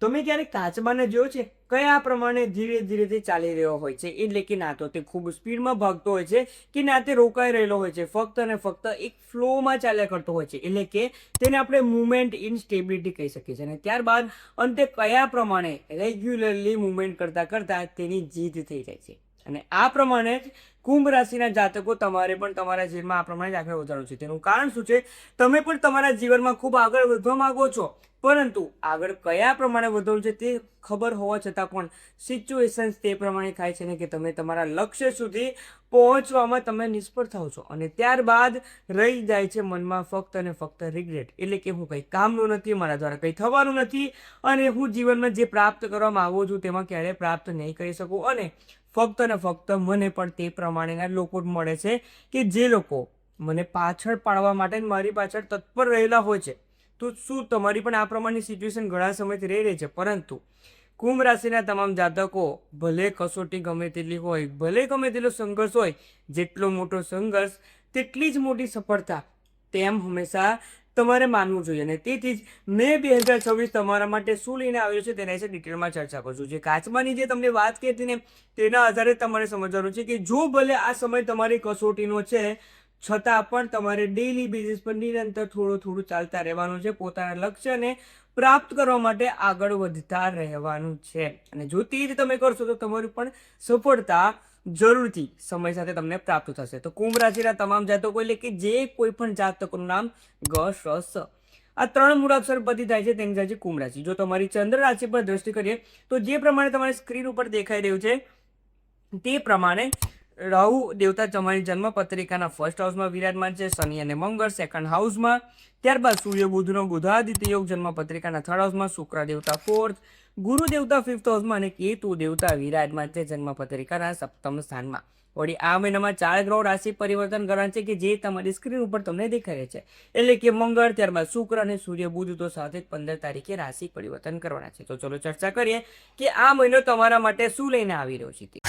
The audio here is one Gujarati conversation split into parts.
તમે ક્યારેક કાચબાને જોયો છે કયા પ્રમાણે ધીરે ધીરેથી ચાલી રહ્યો હોય છે, એટલે કે ના તો તે ખૂબ સ્પીડમાં ભાગતો હોય છે કે ના તે રોકાઈ રહેલો હોય છે, ફક્ત અને ફક્ત એક ફ્લોમાં ચાલ્યા કરતો હોય છે, એટલે કે તેને આપણે મુવમેન્ટ ઇન સ્ટેબિલિટી કહી શકીએ છીએ. અને ત્યારબાદ અંતે કયા પ્રમાણે રેગ્યુલરલી મુવમેન્ટ કરતાં કરતાં તેની જીત થઈ જાય છે. અને આ પ્રમાણે જ કુંભ રાશિના જાતકો તમારે પણ તમારા જીવનમાં આ પ્રમાણે જ આગળ વધવાનું છે. તેનું કારણ શું છે? તમે પણ તમારા જીવનમાં ખૂબ આગળ વધવા માંગો છો, પરંતુ આગળ કયા પ્રમાણે વધવું છે તે ખબર હોવા છતાં પણ સિચ્યુએશન્સ તે પ્રમાણે થાય છે ને કે તમે તમારા લક્ષ્ય સુધી પહોંચવામાં તમે નિષ્ફળ થાઓ છો. અને ત્યારબાદ રહી જાય છે મનમાં ફક્ત અને ફક્ત રિગ્રેટ, એટલે કે હું કંઈ કામનું નથી, મારા દ્વારા કંઈ થવાનું નથી, અને હું જીવનમાં જે પ્રાપ્ત કરવા માંગુ છું તેમાં ક્યારેય પ્રાપ્ત નહીં કરી શકું. અને ફક્ત ને ફક્ત મને પણ તે પ્રમાણેના લોકો મળે છે કે જે લોકો મને પાછળ પાડવા માટે મારી પાછળ તત્પર રહેલા હોય છે. તો શું તમારી પણ આ પ્રમાણની સિચ્યુએશન ઘણા સમયથી રહી રહી છે? પરંતુ કુંભ રાશિના તમામ જાતકો, ભલે કસોટી ગમે તેટલી હોય, ભલે ગમે તેટલો સંઘર્ષ હોય, જેટલો મોટો સંઘર્ષ તેટલી જ મોટી સફળતા, તેમ હંમેશા તમારે માનવું જોઈએ. અને તેથી જ મે 2026 તમારા માટે શું લઈને આવ્યો છે તેના વિશે ડિટેલમાં ચર્ચા કરશું. જે કાચબાની જે તમને વાત કરી હતી ને, તેના આધારે તમારે સમજવાનું છે કે જો ભલે આ સમય તમારી કસોટીનો છે, છતાં પણ તમારે ડેઈલી બેઝિસ પર નિરંતર થોડું ચાલતા રહેવાનું છે, પોતાના લક્ષ્યને પ્રાપ્ત કરવા માટે આગળ વધતા રહેવાનું છે. અને જો તે જ તમે કરશો તો તમારી પણ સફળતા જરૂરથી સમય સાથે તમને પ્રાપ્ત થશે. તો કુંભ રાશિના તમામ જાતકો, એટલે કે જે કોઈ પણ જાતકોનું નામ ગ, શ, સ આ 3 મૂળાક્ષર પરથી થાય છે તેની થાય છે કુંભ રાશિ. જો તમારી ચંદ્ર રાશિ પર દ્રષ્ટિ કરીએ તો જે પ્રમાણે તમારી સ્ક્રીન ઉપર દેખાઈ રહ્યું છે તે પ્રમાણે રાહુ દેવતા તમારી જન્મ પત્રિકાના ફર્સ્ટ હાઉસમાં વિરાજમાન છે, શનિ અને મંગળ સેકન્ડ હાઉસમાં, ત્યારબાદ સૂર્ય બુધનો બુધાદિત્ય યોગ જન્મ પત્રિકાના થર્ડ હાઉસમાં, શુક્ર દેવતા ફોર્થ, ગુરુ દેવતા ફિફ્થ હાઉસમાં અને કેતુ દેવતા વિરાજમાન છે જન્મ પત્રિકાના સપ્તમ સ્થાનમાં. વળી આ મહિનામાં 4 ગ્રહો રાશિ પરિવર્તન કરવાના છે કે જે તમારી સ્ક્રીન ઉપર તમને દેખાય છે, એટલે કે મંગળ, ત્યારબાદ શુક્ર અને સૂર્ય બુધ તો સાથે 15 તારીખે રાશિ પરિવર્તન કરવાના છે. તો ચલો ચર્ચા કરીએ કે આ મહિનો તમારા માટે શું લઈને આવી રહ્યો છે.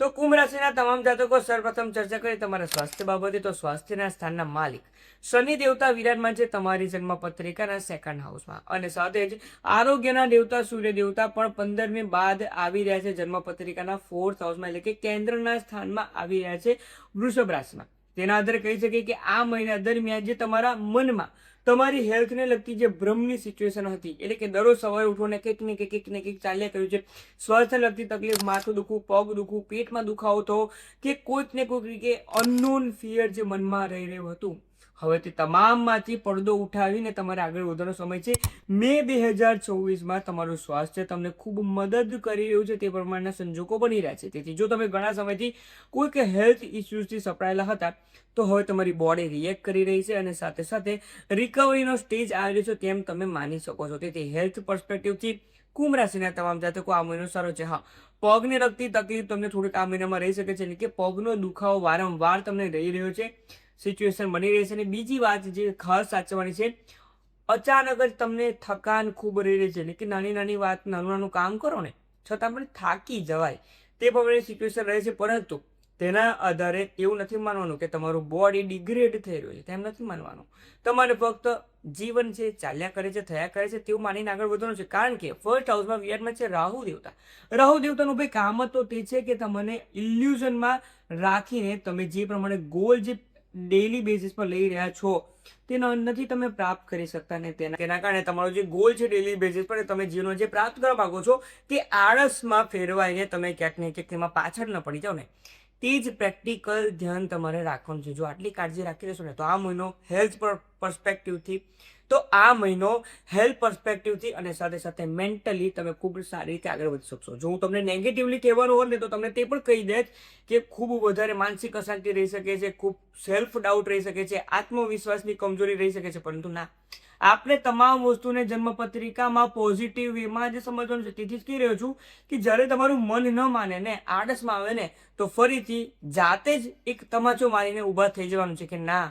તો કુંભ રાશિના તમામ જાતકો, સર્વપ્રથમ ચર્ચા કરીએ તમારા સ્વાસ્થ્ય બાબતે. તો સ્વાસ્થ્યના સ્થાનના માલિક શનિ દેવતા વિરાજમાન છે તમારી જન્મ પત્રિકાના સેકન્ડ હાઉસમાં, અને સાથે જ આરોગ્યના દેવતા સૂર્ય દેવતા પણ 15મી બાદ આવી રહ્યા છે જન્મ પત્રિકાના ફોર્થ હાઉસમાં, એટલે કે કેન્દ્રના સ્થાનમાં આવી રહ્યા છે વૃષભ રાશિમાં. તેના આધારે કહી શકીએ કે આ મહિના દરમિયાન જે તમારા મનમાં તમારી હેલ્થને લગતી જે ભ્રમની સિચ્યુએશન હતી, એટલે કે દરરોજ સવારે ઉઠોને કંઈક ને કંઈક ચાલ્યા કર્યું છે, સ્વાસ્થ્યને લગતી તકલીફ, માથું દુખવું, પગ દુખવું, પેટમાં દુખાવો થવો, કે કોઈક ને કોઈક રીતે અનનોન ફિયર જે મનમાં રહી રહ્યું હતું, હવે તે તમામમાંથી પડદો ઉઠાવીને તમારે આગળ વધવાનો સમય છે. મે 2024માં તમારું સ્વાસ્થ્ય તમને ખૂબ મદદ કરી રહ્યું છે, તે પ્રમાણેના સંજોગો બની રહ્યા છે. તેથી જો તમે ઘણા સમયથી કોઈક હેલ્થ ઇસ્યુઝથી સપડાયેલા હતા, તો હવે તમારી બોડી રિએક્ટ કરી રહી છે અને સાથે સાથે રિકવરીનો સ્ટેજ આવી રહ્યો છે તેમ તમે માની શકો છો. તેથી હેલ્થ પર્સપેક્ટિવથી કુંભ રાશિના તમામ જાતકો આ મહિનો સારો છે. હા, પગને લગતી તકલીફ તમને થોડીક આ મહિનામાં રહી શકે છે, એટલે કે પગનો દુખાવો વારંવાર તમને રહી રહ્યો છે, સિચ્યુએશન બની રહી છે. અને બીજી વાત જે ખાસ સાચવવાની છે, અચાનક જ તમને થકાન ખૂબ રહી રહી છે, એટલે કે નાની વાત, નાનું કામ કરો ને છતાં પણ થાકી જવાય, તે પ્રમાણે સિચ્યુએશન રહે છે. પરંતુ તેના આધારે એવું નથી માનવાનું કે તમારું બોડી ડિગ્રેડ થઈ રહ્યું છે, તેમ નથી માનવાનું. તમારે ફક્ત જીવન છે, ચાલ્યા કરે છે, થયા કરે છે તેવું માનીને આગળ વધવાનું છે. કારણ કે ફર્સ્ટ હાઉસમાં વિરાજમાન છે રાહુ દેવતા. રાહુ દેવતાનું ભાઈ કામ તો તે છે કે તમને ઇલ્યુઝનમાં રાખીને તમે જે પ્રમાણે ગોલ જે ડેઈલી બેઝિસ પર લઈ રહ્યા છો તેનો નથી તમે પ્રાપ્ત કરી શકતા, ને તેના કારણે તમારો જે ગોલ છે ડેઈલી બેઝિસ પર તમે જીવનમાં જે પ્રાપ્ત કરવા માંગો છો તે આળસમાં ફેરવાઈને તમે ક્યાંક ને ક્યાંક તેમાં પાછળ ન પડી જાઓ ને, તે જ પ્રેક્ટિકલ ધ્યાન તમારે રાખવાનું છે. જો આટલી કાળજી રાખી લેશો ને તો આ મહિનો હેલ્થ પર્સપેક્ટિવથી અને સાથે સાથે મેન્ટલી તમે ખૂબ સારી રીતે આગળ વધી શકશો. જો હું તમને નેગેટિવલી કહેવાનું હોય ને તો તમને તે પણ કહી દે કે ખૂબ વધારે માનસિક અશાંતિ રહી શકે છે, ખૂબ સેલ્ફ ડાઉટ રહી શકે છે, આત્મવિશ્વાસની કમજોરી રહી શકે છે. પરંતુ ના, આપણે તમામ વસ્તુને જન્મપત્રિકામાં પોઝિટિવ વેમાં જ સમજવાનું છે. તેથી જ કહી રહ્યો છું કે જ્યારે તમારું મન ન માને ને, આળસમાં આવે ને, તો ફરીથી જાતે જ એક તમાચો મારીને ઊભા થઈ જવાનું છે કે ના,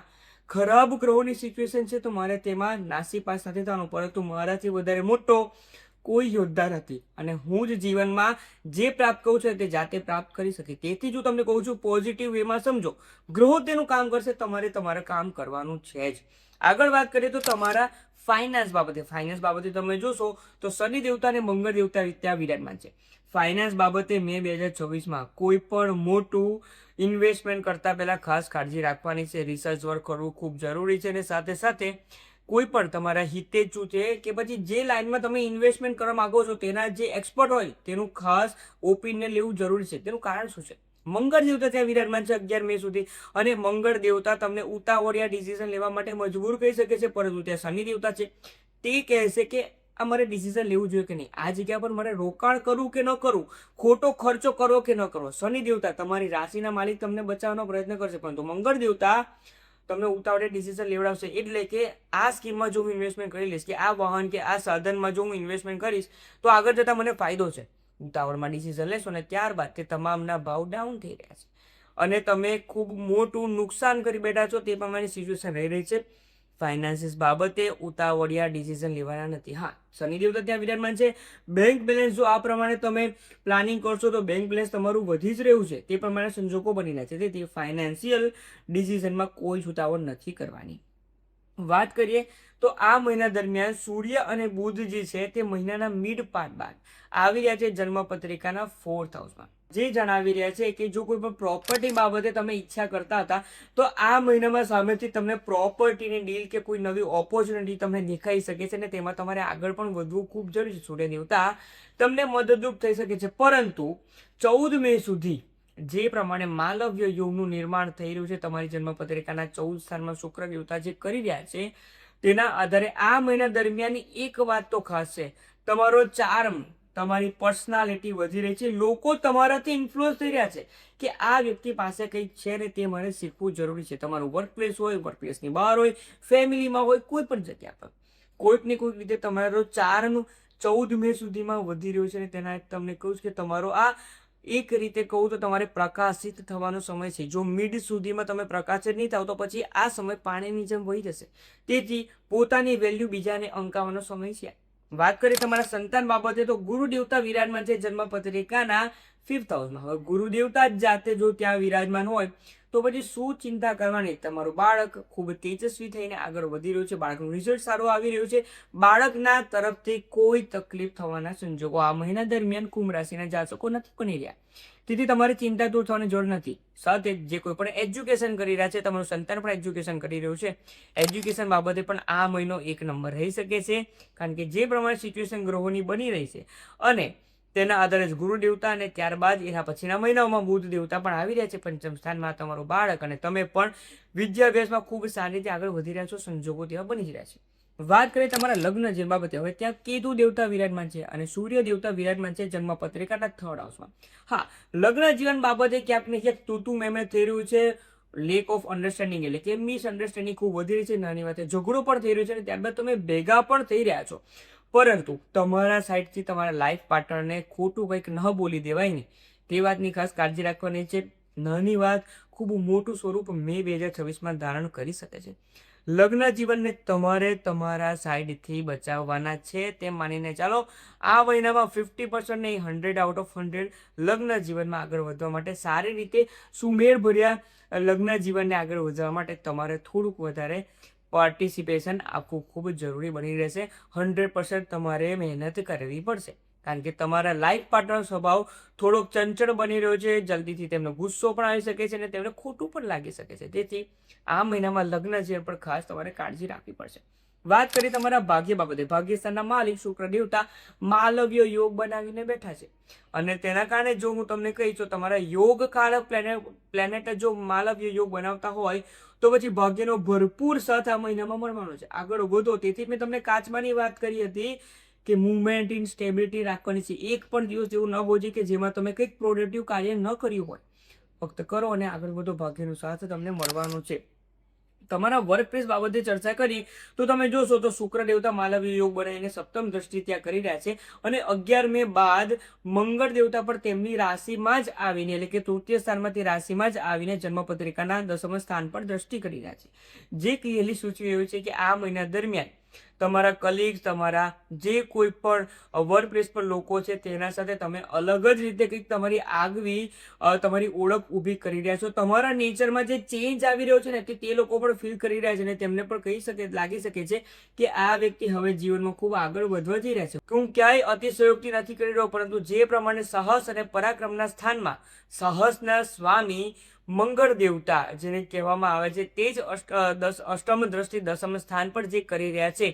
ખરાબ ગ્રહોની સિચ્યુએશન છે તો મારે તેમાં નાસીપાસ નથી થવાનું, પરંતુ મારાથી વધારે મોટો કોઈ યોદ્ધા નથી અને હું જ જીવનમાં જે પ્રાપ્ત કરું છું તે જાતે પ્રાપ્ત કરી શકે. તેથી જ હું તમને કહું છું પોઝિટિવ વેમાં સમજો. ગ્રહો તેનું કામ કરશે, તમારે તમારે કામ કરવાનું છે જ. આગળ વાત કરીએ તો તમારા ફાઇનાન્સ બાબતે તમે જોશો તો શનિ દેવતા અને મંગળ દેવતા ત્યાં વિરાજમાન છે. ફાઇનાન્સ બાબતે મે 2024માં કોઈ પણ મોટું ઇન્વેસ્ટમેન્ટ કરતા પહેલા ખાસ કાળજી રાખવાની છે. રિસર્ચ વર્ક કરવું ખૂબ જરૂરી છે અને સાથે સાથે કોઈ પણ તમારા હિતેચ્છુ છે કે પછી જે લાઈનમાં તમે ઇન્વેસ્ટમેન્ટ કરવા માંગો છો તેના જે એક્સપર્ટ હોય તેનું ખાસ ઓપિનિયન લેવું જરૂરી છે. તેનું કારણ શું છે? મંગળ દેવતા ત્યાં વિરાજમાન છે 11 મે સુધી અને મંગળ દેવતા તમને ઉતાવળિયા ડિસિઝન લેવા માટે મજબૂર કહી શકે છે, પરંતુ ત્યાં શનિ દેવતા છે તે કહેશે કે અમારે ડિસિઝન લેવું જોઈએ કે નહીં, આ જગ્યા પર મારે રોકાણ કરવું કે ન કરવું, ખોટો ખર્ચો કરવો કે ન કરવો. શનિ દેવતા તમારી રાશિના માલિક તમને બચાવવાનો પ્રયત્ન કરશે, પરંતુ મંગળ દેવતા તમને ઉતાવળે ડિસિઝન લેવડાવશે. એટલે કે આ સ્કીમમાં જો હું ઇન્વેસ્ટમેન્ટ કરી લઈશ કે આ વાહન કે આ સાધનમાં જો હું ઇન્વેસ્ટમેન્ટ કરીશ તો આગળ જતાં મને ફાયદો છે. ઉતાવળમાં ડિસિઝન લેશો અને ત્યારબાદ તે તમામના ભાવ ડાઉન થઈ રહ્યા છે અને તમે ખૂબ મોટું નુકસાન કરી બેઠા છો. તે પ્રમાણે સિચ્યુએશન રહી રહી છે. ફાઇનાન્સીસ બાબતે ઉતાવળિયા ડિસિઝન લેવાના નથી. હા, શનિ દેવતા ત્યાં વિરાજમાન છે. બેંક બેલેન્સ જો આ પ્રમાણે તમે પ્લાનિંગ કરશો તો બેંક બેલેન્સ તમારું વધી જ રહ્યું છે. તે પ્રમાણે સંજોગો બની રહ્યા છે. તેથી ફાઇનાન્શિયલ ડિસિઝનમાં કોઈ ઉતાવળ નથી કરવાની. વાત કરીએ તો આ મહિના દરમિયાન સૂર્ય અને બુધ જે છે તે મહિનાના મિડ પાર્ટ બાદ આવી રહ્યા છે જન્મ પત્રિકાના 4th હાઉસમાં, જે જણાવી રહ્યા છે કે જો કોઈ પણ પ્રોપર્ટી બાબતે તમે ઈચ્છા કરતા હતા તો આ મહિનામાં સામેથી તમને પ્રોપર્ટીની ડીલ કે કોઈ નવી ઓપોર્ચ્યુનિટી તમને દેખાઈ શકે છે અને તેમાં તમારે આગળ પણ વધવું ખૂબ જરૂરી છે. સૂર્ય દેવતા તમને મદદરૂપ થઈ શકે છે, પરંતુ 14 મે સુધી જે પ્રમાણે માલવ્ય યોગનું નિર્માણ થઈ રહ્યું છે તમારી જન્મપત્રિકાના 14 સ્થાનમાં શુક્ર દેવતા જે કરી રહ્યા છે તેના આધારે આ મહિના દરમિયાન એક વાત તો ખાસ છે, તમારો ચાર્મ, તમારી પર્સનાલિટી વધી રહી છે. લોકો તમારાથી ઇન્ફ્લુઅન્સ થઈ રહ્યા છે કે આ વ્યક્તિ પાસે કંઈક છે ને તે મારે શીખવું જરૂરી છે. તમારું વર્કપ્લેસ હોય, વર્કપ્લેસની બહાર હોય, ફેમિલીમાં હોય, કોઈ પણ જગ્યા પર કોઈક ને કોઈક રીતે તમારો ચાર્મ 14 મે સુધીમાં વધી રહ્યું છે અને તેના તમને કહું છું કે તમારો આ એક રીતે કહું તો તમારે પ્રકાશિત થવાનો સમય છે. જો મિડ સુધીમાં તમે પ્રકાશિત નહીં થાવ તો પછી આ સમય પાણીની જેમ વહી જશે. તેથી પોતાની વેલ્યુ બીજાને અંકાવવાનો સમય છે. વાત કરીએ તમારા સંતાન બાબતે તો ગુરુ દેવતા વિરાજમાન છે જન્મ પત્રિકાના 5th હાઉસમાં. હવે ગુરુ દેવતા જ જાતે જો ત્યાં વિરાજમાન હોય તો પછી શું ચિંતા કરવાની? તમારું બાળક ખૂબ તેજસ્વી થઈને આગળ વધી રહ્યું છે, બાળકનું રિઝલ્ટ સારું આવી રહ્યું છે, બાળકના તરફથી કોઈ તકલીફ થવાના સંજોગો આ મહિના દરમિયાન કુંભ રાશિના જાતકો નથી બની રહ્યા. તેથી તમારે ચિંતા દૂર થવાની જરૂર નથી. સાથે જે કોઈ પણ એજ્યુકેશન કરી રહ્યા છે, તમારું સંતાન પણ એજ્યુકેશન કરી રહ્યું છે, એજ્યુકેશન બાબતે પણ આ મહિનો 1 નંબર રહી શકે છે, કારણ કે જે પ્રમાણે સિચ્યુએશન ગ્રહોની બની રહી છે અને તેના આધારે જ ગુરુ દેવતા અને ત્યારબાદ એના પછીના મહિનાઓમાં બુધ દેવતા પણ આવી રહ્યા છે પંચમ સ્થાનમાં. તમારું બાળક અને તમે પણ વિદ્યાભ્યાસમાં ખૂબ સારી રીતે આગળ વધી રહ્યા છો, સંજોગો તેવા બની જ રહ્યા છે. વાત કરીએ તમારા લગ્ન જીવન બાબતે, હવે ત્યાં કેતુ દેવતા વિરાજમાન છે અને સૂર્ય દેવતા વિરાજમાન છે જન્મ પત્રિકાના 3rd હાઉસમાં. હા, લગ્ન જીવન બાબતે ક્યાંક ને ક્યાંક તું મેં થઈ રહ્યું છે, લેક ઓફ અન્ડરસ્ટેન્ડિંગ એટલે કે મિસઅન્ડરસ્ટેન્ડિંગ ખૂબ વધી રહી છે, નાની વાતે ઝઘડો પણ થઈ રહ્યો છે અને ત્યારબાદ તમે ભેગા પણ થઈ રહ્યા છો, પરંતુ તમારા સાઈડથી તમારા લાઈફ પાર્ટનરને ખોટું કંઈક ન બોલી દેવાય ને તે વાતની ખાસ કાળજી રાખવાની છે. નાની વાત ખૂબ મોટું સ્વરૂપ મે 2026માં ધારણ કરી શકે છે. લગ્ન જીવનને તમારે તમારા સાઈડથી બચાવવાના છે તેમ માનીને ચાલો. આ મહિનામાં 50% નહીં 100 આઉટ ઓફ 100 લગ્ન જીવનમાં આગળ વધવા માટે, સારી રીતે સુમેળભર્યા લગ્ન જીવનને આગળ વધવા માટે તમારે થોડુંક વધારે પાર્ટિસિપેશન આપવું ખૂબ જરૂરી બની રહેશે. 100% તમારે મહેનત કરવી પડશે, કારણ કે તમારા લાઈફ પાર્ટનર સ્વભાવ થોડોક ચંચળ બની રહ્યો છે, જલ્દીથી તેમનો ગુસ્સો પણ આવી શકે છે અને તેમને ખોટું પણ લાગી શકે છે. તેથી આ મહિનામાં લગ્ન જીવન પર ખાસ તમારે કાળજી રાખવી પડશે. વાત કરીએ તમારા ભાગ્ય બાબતે, ભાગ્યસ્થાનના માલિક શુક્ર દેવતા માલવ્ય યોગ બનાવીને બેઠા છે અને તેના કારણે જો હું તમને કહીશ તો તમારા યોગ કારક પ્લેનેટ જો માલવ્ય યોગ બનાવતા હોય તો પછી ભાગ્યનો ભરપૂર સાથ આ મહિનામાં મળવાનો છે. આગળ વધો. તેથી મેં તમને કાચબાની વાત કરી હતી કે મુવમેન્ટ ઇન સ્ટેબિલિટી રાખવાની છે. એક પણ દિવસ એવું ન હોવો જોઈએ કે જેમાં તમે કંઈક પ્રોડક્ટિવ કાર્ય ન કર્યું હોય. ફક્ત કરો અને આગળ વધો, ભાગ્યનો સાથ તમને મળવાનો છે. તમારા વર્કપ્લેસ બાબતે ચર્ચા કરી તો તમે જોશો તો શુક્ર દેવતા માલવ્ય યોગ બનાવીને સપ્તમ દ્રષ્ટિ ત્યાં કરી રહ્યા છે અને 11 મે બાદ મંગળ દેવતા પર તેમની રાશિમાં જ આવીને એટલે કે તૃતીય સ્થાનમાંથી રાશિમાં જ આવીને જન્મપત્રિકાના 10મા સ્થાન પર દ્રષ્ટિ કરી રહ્યા છે, જે ક્લિયરલી સૂચવી રહ્યું છે કે આ મહિના દરમિયાન તમારા કલીગ્સ, તમારા જે કોઈ પણ વર્ક પ્લેસ પર લોકો છે તેના સાથે તમે અલગ જ રીતે કંઈક તમારી આગવી તમારી ઓળખ ઊભી કરી રહ્યા છો. તમારા નેચરમાં જે ચેન્જ આવી રહ્યો છે ને તે લોકો પણ ફીલ કરી રહ્યા છે અને તેમને પણ લાગી શકે છે કે આ વ્યક્તિ હવે જીવનમાં ખૂબ આગળ વધવા જઈ રહ્યા છે. હું ક્યાંય અતિશયોક્તિ નથી કરી રહ્યો, પરંતુ જે પ્રમાણે સાહસ અને પરાક્રમના સ્થાનમાં સાહસના સ્વામી મંગળ દેવતા જેને કહેવામાં આવે છે તે જ અષ્ટમ દ્રષ્ટિ દસમ સ્થાન પર જે કરી રહ્યા છે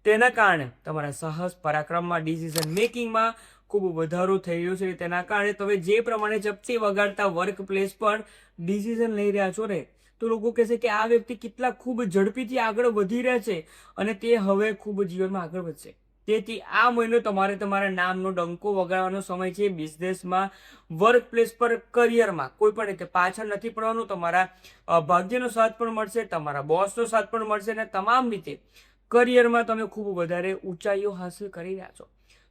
તેના કારણે તમારા સાહસ પરાક્રમમાં ડિસિઝન મેકિંગમાં ખૂબ વધારો થઈ રહ્યો છે. તેના કારણે તમે જે પ્રમાણે ચપટી વગાડતા વર્ક પ્લેસ પર ડિસિઝન લઈ રહ્યા છો ને તો લોકો કહેશે કે આ વ્યક્તિ કેટલા ખૂબ ઝડપીથી આગળ વધી રહ્યા છે અને તે હવે ખૂબ જીવનમાં આગળ વધશે. તેથી આ મહિનો તમારે તમારા નામનો ડંકો વગાડવાનો સમય છે. બિઝનેસમાં, વર્ક પ્લેસ પર, કરિયરમાં કોઈ પણ રીતે પાછળ નથી પડવાનું. તમારા ભાગ્યનો સાથ પણ મળશે, તમારા બોસનો સાથ પણ મળશે અને તમામ રીતે કરિયરમાં તમે ખૂબ વધારે ઊંચાઈઓ હાંસલ કરી રહ્યા છો.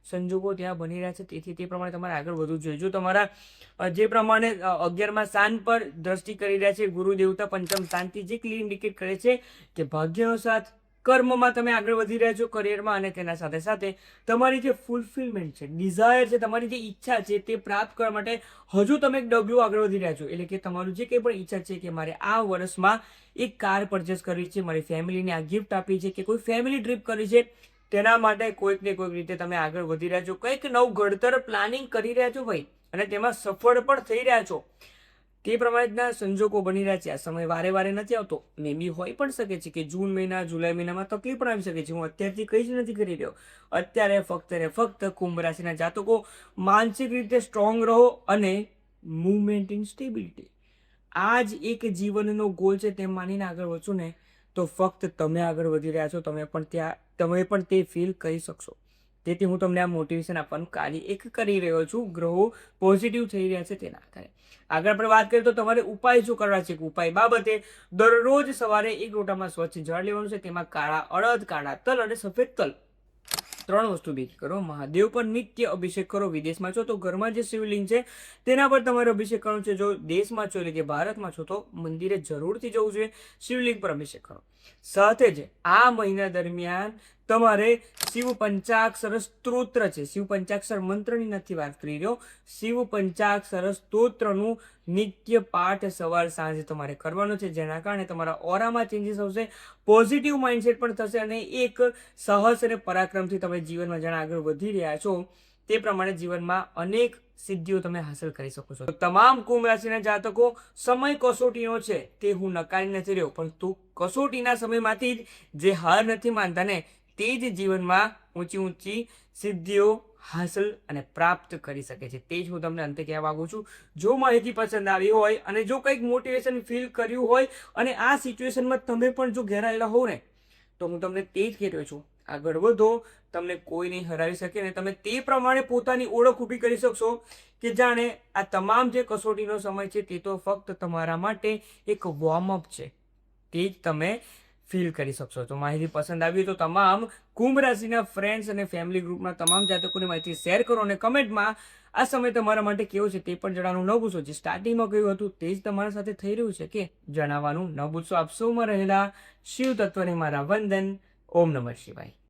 સંજોગો ત્યાં બની રહ્યા છે, તેથી તે પ્રમાણે તમારે આગળ વધવું જોઈએ. જો તમારા જે પ્રમાણે 11મા સ્થાન પર દ્રષ્ટિ કરી રહ્યા છે ગુરુ દેવતા પંચમ સ્થાનથી, જે ક્લિયર ઇન્ડિકેટ કરે છે કે ભાગ્યનો સાથ, કર્મમાં તમે આગળ વધી રહ્યા છો, કરિયરમાં, અને તેના સાથે સાથે તમારી જે ફૂલફિલમેન્ટ છે, ડિઝાયર છે, તમારી જે ઈચ્છા છે તે પ્રાપ્ત કરવા માટે હજુ તમે એક ડગલું આગળ વધી રહ્યા છો. એટલે કે તમારું જે કંઈ પણ ઈચ્છા છે કે મારે આ વર્ષમાં એક કાર પરચેસ કરવી છે, મારી ફેમિલીને આ ગિફ્ટ આપી છે કે કોઈ ફેમિલી ટ્રીપ કરવી છે, તેના માટે કોઈક ને કોઈક રીતે તમે આગળ વધી રહ્યા છો, કંઈક નવું ઘડતર પ્લાનિંગ કરી રહ્યા છો ભાઈ, અને તેમાં સફળ પણ થઈ રહ્યા છો. તે પ્રમાણેના સંજોગો બની રહ્યા છે. આ સમય વારે વારે નથી આવતો, મે બી હોઈ પણ શકે છે કે જૂન મહિના, જુલાઈ મહિનામાં તકલીફ પણ આવી શકે છે. હું અત્યારથી કંઈ જ નથી કરી રહ્યો. અત્યારે ફક્ત ને ફક્ત કુંભ રાશિના જાતકો માનસિક રીતે સ્ટ્રોંગ રહો અને મૂવમેન્ટ ઇન સ્ટેબિલિટી, આ જ એક જીવનનો ગોલ છે તેમ માનીને આગળ વધશો ને તો ફક્ત તમે આગળ વધી રહ્યા છો. તમે પણ તે ફીલ કરી શકશો. તેથી હું તમને આ મોટિવેશન આપવાનું કાર્ય એક કરી રહ્યો છું. ગ્રહો પોઝિટિવ થઈ રહ્યા છે તેના આધારે. આગળ આપણે વાત કરીએ તો તમારે ઉપાય શું કરવા છે. ઉપાય બાબતે દરરોજ સવારે એક લોટામાં સ્વચ્છ જળ લેવાનું છે. તેમાં કાળા અડદ, કાળા તલ અને સફેદ તલ, 3 વસ્તુ ભેગી કરો. મહાદેવ પર નિત્ય અભિષેક કરો. વિદેશમાં છો તો ઘરમાં જે શિવલિંગ છે તેના પર તમારે અભિષેક કરવાનો છે. જો દેશમાં છો એટલે કે ભારતમાં છો તો મંદિરે જરૂરથી જવું જોઈએ, શિવલિંગ પર અભિષેક કરો. સાથે જ આ મહિના દરમિયાન તમારે શિવ પંચાક્ષર સ્તોત્ર છે, શિવ પંચાક્ષર મંત્રની નથી વાત કરી રહ્યો, શિવ પંચાક્ષર સ્તોત્રનું નિત્ય પાઠ સવાર સાંજે તમારે કરવાનો છે. જેના કારણે તમારા ઓરામાં ચેન્જીસ આવશે, પોઝિટિવ માઇન્ડસેટ પણ થશે અને એક સાહસ અને પરાક્રમથી તમે જીવનમાં જાણે આગળ વધી રહ્યા છો તે પ્રમાણે જીવનમાં અનેક સિદ્ધિઓ તમે હાંસલ કરી શકો છો. તમામ કુંભ રાશિના જાતકો, સમય કસોટીનો છે તે હું નકારી નથી રહ્યો, પરંતુ કસોટીના સમયમાંથી જે હાર નથી માનતા ને તે જ જીવનમાં ઊંચી સિદ્ધિઓ હાંસલ અને પ્રાપ્ત કરી શકે છે. તે જ હું તમને અંતે કહેવા માંગુ છું. જો માહિતી પસંદ આવી હોય અને જો કંઈક મોટિવેશન ફીલ કર્યું હોય અને આ સિચ્યુએશનમાં તમે પણ જો ઘેરાયેલા હોવ ને તો હું તમને તે જ કહી રહ્યો છું, આગળ વધો. તમને કોઈ નહીં હરાવી શકે ને તમે તે પ્રમાણે પોતાની ઓળખ ઊભી કરી શકશો કે જાણે આ તમામ જે કસોટીનો સમય છે તે તો ફક્ત તમારા માટે એક વોર્મઅપ છે, તે જ તમે ફીલ કરી શકશો. તો માહિતી પસંદ આવી તો તમામ કુંભ રાશિના ફ્રેન્ડ્સ અને ફેમિલી ગ્રુપના તમામ જાતકોની માહિતી શેર કરો અને કમેન્ટમાં આ સમય તમારા માટે કેવો છે તે પણ જણાવવાનું ન ભૂલશો. જે સ્ટાર્ટિંગમાં કહ્યું હતું તે જ તમારા સાથે થઈ રહ્યું છે કે જણાવવાનું ન ભૂલશો. આપ સૌમાં રહેલા શિવ તત્વને મારા વંદન. ઓમ નમઃ શિવાય.